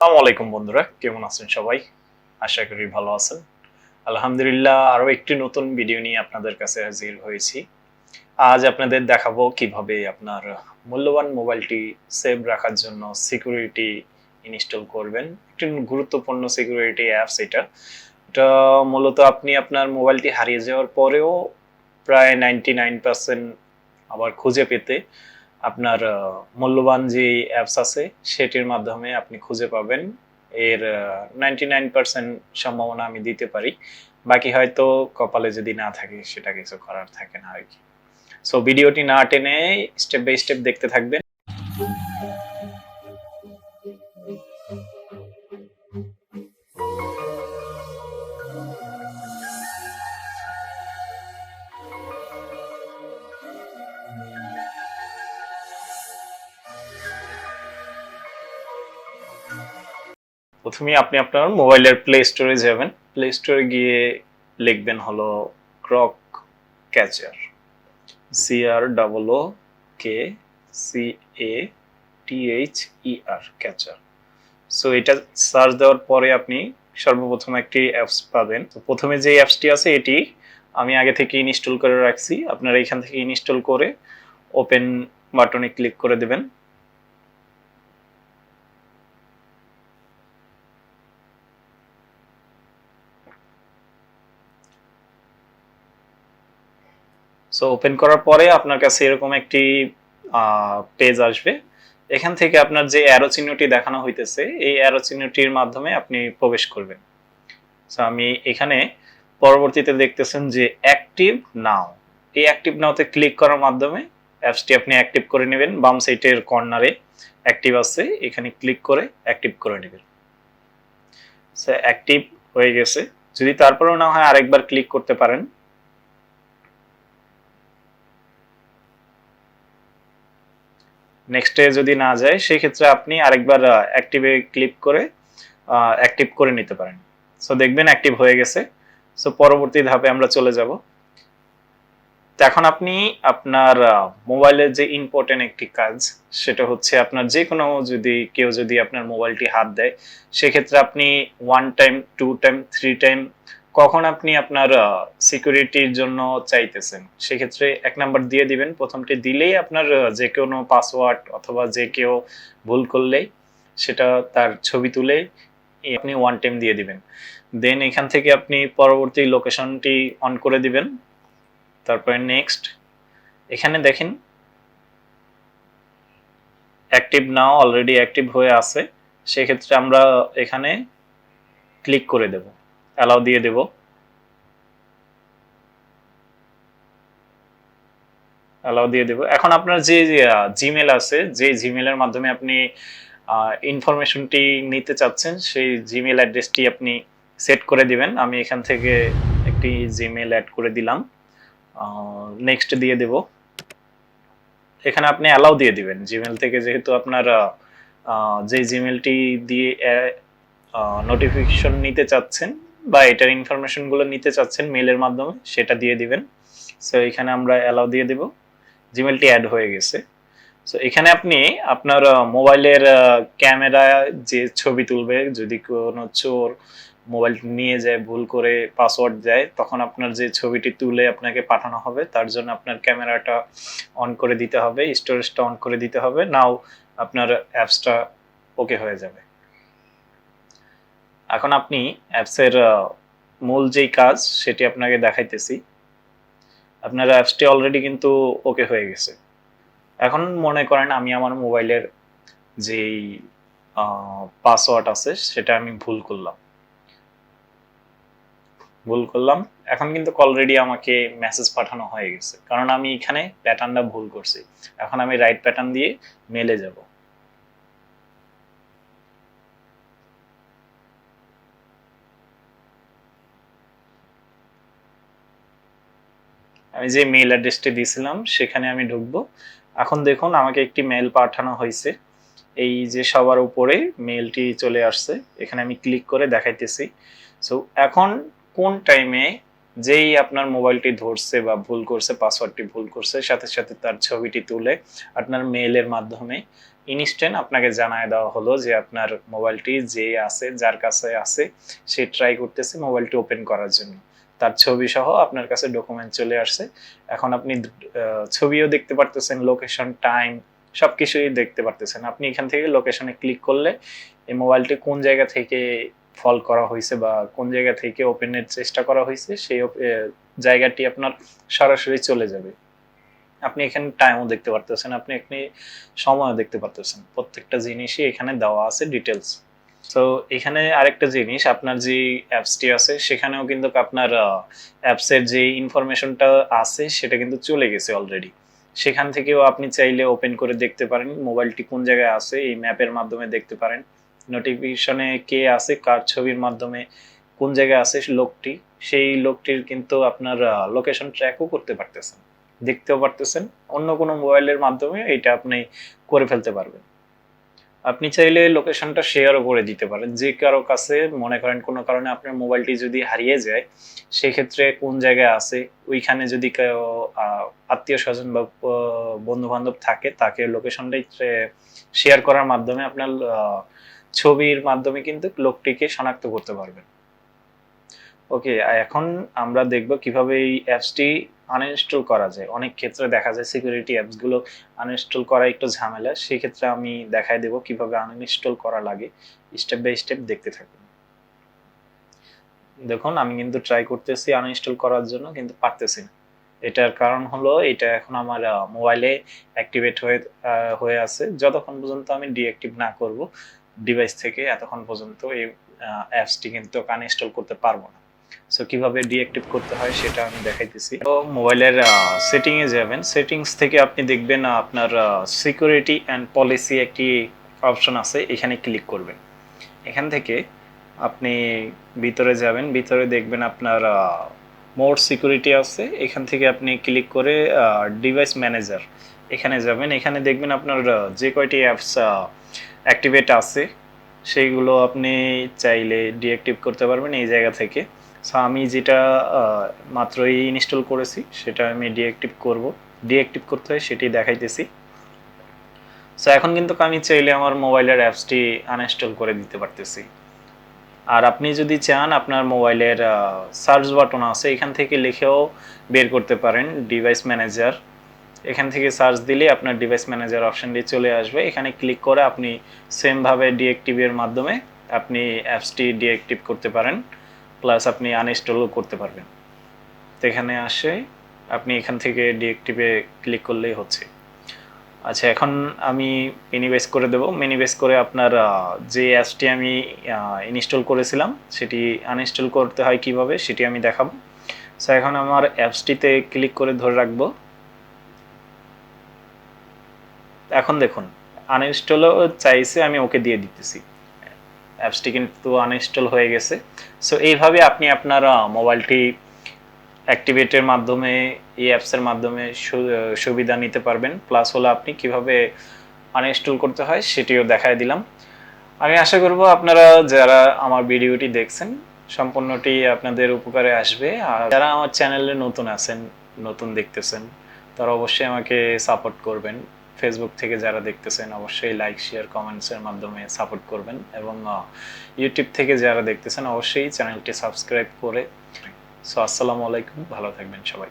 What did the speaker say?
আসসালামু আলাইকুম বন্ধুরা, কেমন আছেন সবাই? আশা করি ভালো আছেন। আলহামদুলিল্লাহ, আরো একটি নতুন ভিডিও নিয়ে আপনাদের কাছে হাজির হয়েছি। আজ আপনাদের দেখাবো কিভাবে আপনার মূল্যবান মোবাইলটি সেভ রাখার জন্য সিকিউরিটি ইনস্টল করবেন। একটি গুরুত্বপূর্ণ সিকিউরিটি অ্যাপস এটা। এটা মূলত আপনি আপনার মোবাইলটি হারিয়ে যাওয়ার পরেও প্রায় 99% আবার খুঁজে পেতে আপনার মূল্যবান যে অ্যাপস আছে সেটির মাধ্যমে আপনি খুঁজে পাবেন। এর 99% সম্ভাবনা আমি দিতে পারি। বাকি হয়তো কপালে যদি না থাকে সেটা কিছু করার থাকে না আরকি। সো ভিডিওটি না টেনে স্টেপ বাই স্টেপ দেখতে থাকবেন। প্রথমেই আপনি আপনার মোবাইলের প্লে স্টোরে যাবেন। প্লে স্টোরে গিয়ে লিখবেন হলো croak catcher, CROOKCATHER catcher. So এটা সার্চ দেওয়ার পরে আপনি সর্বপ্রথম একটি অ্যাপস পাবেন। তো প্রথমে যে অ্যাপসটি আছে এটি আমি আগে থেকে ইনস্টল করে রাখছি। আপনারা এখান থেকে ইনস্টল করে ওপেন বাটনে ক্লিক করে দেবেন। সো ওপেন করার পরে আপনার কাছে এরকম একটি পেজ আসবে। এখান থেকে আপনার যে অ্যারো চিহ্নটি দেখানো হইতেছে এই অ্যারো চিহ্নটির মাধ্যমে আপনি প্রবেশ করবেন। সো আমি এখানে পরবর্তীতে দেখতেছেন যে অ্যাক্টিভ নাও, এই অ্যাক্টিভ নাওতে ক্লিক করার মাধ্যমে অ্যাপসটি আপনি অ্যাক্টিভ করে নেবেন। বাম সাইডের কর্নারে অ্যাক্টিভ আছে, এখানে ক্লিক করে অ্যাক্টিভ করে নেবেন। সো অ্যাক্টিভ হয়ে গেছে। যদি তারপরেও না হয় আরেকবার ক্লিক করতে পারেন। নেক্সটে যদি না যায় সেক্ষেত্রে আপনি আরেকবার অ্যাক্টিভে ক্লিক করে অ্যাক্টিভ করে নিতে পারেন। সো দেখবেন অ্যাক্টিভ হয়ে গেছে। সো পরবর্তী ধাপে আমরা চলে যাব। তো এখন আপনি আপনার মোবাইলের যে ইম্পর্টেন্ট একটি কাজ সেটা হচ্ছে আপনার যে কোনো কেউ যদি আপনার মোবাইলটি হাত দেয় সেক্ষেত্রে আপনি 1 টাইম 2 টাইম 3 টাইম কখন আপনি আপনার সিকিউরিটির জন্য চাইতেছেন সেক্ষেত্রে 1 নাম্বার দিয়ে দিবেন। প্রথমটি দিলেই আপনার যে কোনো পাসওয়ার্ড অথবা যে কেউ ভুল করলেই সেটা তার ছবি তুলে আপনি 1 টাইম দিয়ে দিবেন। দেন এখান থেকে আপনি পরবর্তী লোকেশনটি অন করে দিবেন। তারপরে নেক্সট, এখানে দেখেন অ্যাক্টিভ নাও অলরেডি অ্যাক্টিভ হয়ে আছে। সেক্ষেত্রে আমরা এখানে ক্লিক করে দেব, অ্যালাউ দিয়ে দেব। অ্যালাউ দিয়ে দেব। এখন আপনার যে জিমেল আছে, যে জিমেলের মাধ্যমে আপনি ইনফরমেশনটি নিতে চাচ্ছেন সেই জিমেল অ্যাড্রেসটি আপনি সেট করে দিবেন। আমি এখান থেকে একটি জিমেল অ্যাড করে দিলাম, নেক্সট দিয়ে দেব। এখানে আপনি অ্যালাউ দিয়ে দিবেন। জিমেল থেকে যেহেতু আপনার যে জিমেলটি দিয়ে নোটিফিকেশন নিতে চাচ্ছেন বা এটার ইনফরমেশনগুলো নিতে চাচ্ছেন মেইলের মাধ্যমে সেটা দিয়ে দিবেন। সো এখানে আমরা অ্যালাউ দিয়ে দেব। জিমেলটি অ্যাড হয়ে গেছে। সো এখানে আপনি আপনার মোবাইলের ক্যামেরা যে ছবি তুলবে, যদি কোনো চোর মোবাইল নিয়ে যায় ভুল করে পাসওয়ার্ড দেয় তখন আপনার যে ছবিটি তুলে আপনাকে পাঠানো হবে তার জন্য আপনার ক্যামেরাটা অন করে দিতে হবে, স্টোরেজটা অন করে দিতে হবে, নাও আপনার অ্যাপসটা ওকে হয়ে যাবে। এখন আপনি অ্যাপসের মূল যেই কাজ সেটি আপনাকে দেখাইতেছি। আপনার অ্যাপসটি অলরেডি কিন্তু ওকে হয়ে গেছে। এখন মনে করেন আমি আমার মোবাইলের যেই পাসওয়ার্ড আছে সেটা আমি ভুল করলাম। এখন কিন্তু অলরেডি আমাকে মেসেজ পাঠানো হয়ে গেছে, কারণ আমি এখানে প্যাটার্নটা ভুল করছি। এখন আমি রাইট প্যাটার্ন দিয়ে মেলে যাব। আমি যে মেইল অ্যাড্রেসটি দিয়েছিলাম সেখানে আমি ঢুকবো। এখন দেখুন আমাকে একটি মেল পাঠানো হয়েছে। এই যে সবার উপরে মেলটি চলে আসছে, এখানে আমি ক্লিক করে দেখাইতেছি। সো এখন কোন টাইমে যেই আপনার মোবাইলটি ধরছে বা ভুল করছে, পাসওয়ার্ডটি ভুল করছে, সাথে সাথে তার ছবিটি তুলে আপনার মেইলের মাধ্যমে ইনস্ট্যান্ট আপনাকে জানায় দেওয়া হলো যে আপনার মোবাইলটি যে আছে, যার কাছে আছে, সে ট্রাই করতেছে মোবাইলটি ওপেন করার জন্য। তার ছবি সহ আপনার কাছে ডকুমেন্ট চলে আসছে। এখন আপনি ছবিও দেখতে পারতেছেন, লোকেশন, টাইম সবকিছুই দেখতে পারতেছেন। আপনি এখান থেকে লোকেশনে ক্লিক করলে এই মোবাইলটি কোন জায়গা থেকে ফল করা হয়েছে বা কোন জায়গা থেকে ওপেনের চেষ্টা করা হয়েছে সেই জায়গাটি আপনার সরাসরি চলে যাবে। আপনি এখানে টাইমও দেখতে পারতেছেন, আপনি এখানে সময়ও দেখতে পারতেছেন। প্রত্যেকটা জিনিসই এখানে দেওয়া আছে ডিটেলস। তো এখানে আরেকটা জিনিস, আপনার যে অ্যাপসটি আছে সেখানেও কিন্তু আপনার অ্যাপসের যে ইনফরমেশনটা আছে সেটা কিন্তু চলে গেছে অলরেডি। সেখান থেকেও আপনি চাইলে ওপেন করে দেখতে পারেন মোবাইলটি কোন জায়গায় আছে, এই ম্যাপের মাধ্যমে দেখতে পারেন। নোটিফিকেশনে কে আছে, কার ছবির মাধ্যমে কোন জায়গায় আছে লোকটি, সেই লোকটির কিন্তু আপনার লোকেশন ট্র্যাকও করতে পারতেছেন, দেখতেও পারতেছেন। অন্য কোনো মোবাইলের মাধ্যমে এটা আপনি করে ফেলতে পারবেন। আপনি চাইলে লোকেশনটা শেয়ারও করে দিতে পারেন যে কারো কাছে। মনে করেন কোনো কারণে আপনার মোবাইলটি যদি হারিয়ে যায়, সেক্ষেত্রে কোন জায়গায় আছে ওইখানে যদি কেউ আত্মীয় স্বজন বা বন্ধু বান্ধব থাকে, তাকে লোকেশনটাই শেয়ার করার মাধ্যমে আপনার ছবির মাধ্যমে কিন্তু লোকটিকে শনাক্ত করতে পারবেন। ওকে, এখন আমরা দেখব কিভাবে এই অ্যাপসটি আনইনস্টল করা যায়। অনেক ক্ষেত্রে দেখা যায় সিকিউরিটি অ্যাপসগুলো আনইনস্টল করা একটু ঝামেলা, সেক্ষেত্রে আমি দেখাই দেব কিভাবে আনইনস্টল করা লাগে। স্টেপ বাই স্টেপ দেখতে থাকুন। দেখুন আমি কিন্তু ট্রাই করতেছি আনইনস্টল করার জন্য, কিন্তু পারতেছি না। এটার কারণ হলো এটা এখন আমার মোবাইলে অ্যাক্টিভেট হয়ে আছে। যতক্ষণ পর্যন্ত আমি ডিঅ্যাক্টিভ না করব ডিভাইস থেকে, এতক্ষণ পর্যন্ত এই অ্যাপসটি কিন্তু আনইনস্টল করতে পারবো না। সো কিভাবে ডিঅ্যাক্টিভ করতে হয় সেটা আমি দেখাইতেছি। তো মোবাইলের সেটিং এ যাবেন, সেটিংস থেকে আপনি দেখবেন আপনার সিকিউরিটি অ্যান্ড পলিসি একটি অপশন আছে, এখানে ক্লিক করবেন। এখান থেকে আপনি ভিতরে যাবেন, ভিতরে দেখবেন আপনার মোর সিকিউরিটি আছে, এখান থেকে আপনি ক্লিক করে ডিভাইস ম্যানেজার এখানে যাবেন। এখানে দেখবেন আপনার যে কয়টি অ্যাপস অ্যাক্টিভেট আছে সেইগুলো আপনি চাইলে ডিঅ্যাক্টিভ করতে পারবেন এই জায়গা থেকে। সো আমি যেটা মাত্রই ইনস্টল করেছি সেটা আমি ডিঅ্যাক্টিভ করব। ডিঅ্যাক্টিভ করতে হয় সেটি দেখাইতেছি। সো এখন কিন্তু আমি চাইলে আমার মোবাইলের অ্যাপসটি আনইনস্টল করে দিতে পারতেছি। আর আপনি যদি চান আপনার মোবাইলের সার্চ বাটন আছে, এখান থেকে লিখেও বের করতে পারেন ডিভাইস ম্যানেজার। এখান থেকে সার্চ দিলে আপনার ডিভাইস ম্যানেজার অপশনটি চলে আসবে। এখানে ক্লিক করে আপনি সেমভাবে ডিঅ্যাক্টিভের মাধ্যমে আপনি অ্যাপসটি ডিঅ্যাক্টিভ করতে পারেন, প্লাস আপনি আনইনস্টলও করতে পারবেন। তো এখানে আসে আপনি এখান থেকে ডিঅ্যাক্টিভে ক্লিক করলেই হচ্ছে। আচ্ছা, এখন আমি মিনিমাইজ করে দেব। মিনিমাইজ করে আপনার যে অ্যাপসটি আমি ইনস্টল করেছিলাম সেটি আনইনস্টল করতে হয় কিভাবে সেটি আমি দেখাবো। সো এখন আমার অ্যাপসটিতে ক্লিক করে ধরে রাখবো। এখন দেখুন আনইনস্টলও চাইছে, আমি ওকে দিয়ে দিতেছি। অ্যাপসটি কিন্তু আনইনস্টল হয়ে গেছে। সো এইভাবে আপনি আপনার মোবাইলটি অ্যাক্টিভেটের মাধ্যমে, এই অ্যাপসের মাধ্যমে সুবিধা নিতে পারবেন। প্লাস হলো আপনি কিভাবে আনইনস্টল করতে হয় সেটিও দেখায় দিলাম। আমি আশা করব আপনারা যারা আমার ভিডিওটি দেখছেন সম্পূর্ণটি আপনাদের উপকারে আসবে। আর যারা আমার চ্যানেলে নতুন আছেন, নতুন দেখতেছেন, তারা অবশ্যই আমাকে সাপোর্ট করবেন। ফেসবুক থেকে যারা দেখতেছেন অবশ্যই লাইক, শেয়ার, কমেন্টসের মাধ্যমে সাপোর্ট করবেন। এবং ইউটিউব থেকে যারা দেখতেছেন অবশ্যই চ্যানেলটি সাবস্ক্রাইব করে। সো আসসালামু আলাইকুম, ভালো থাকবেন সবাই।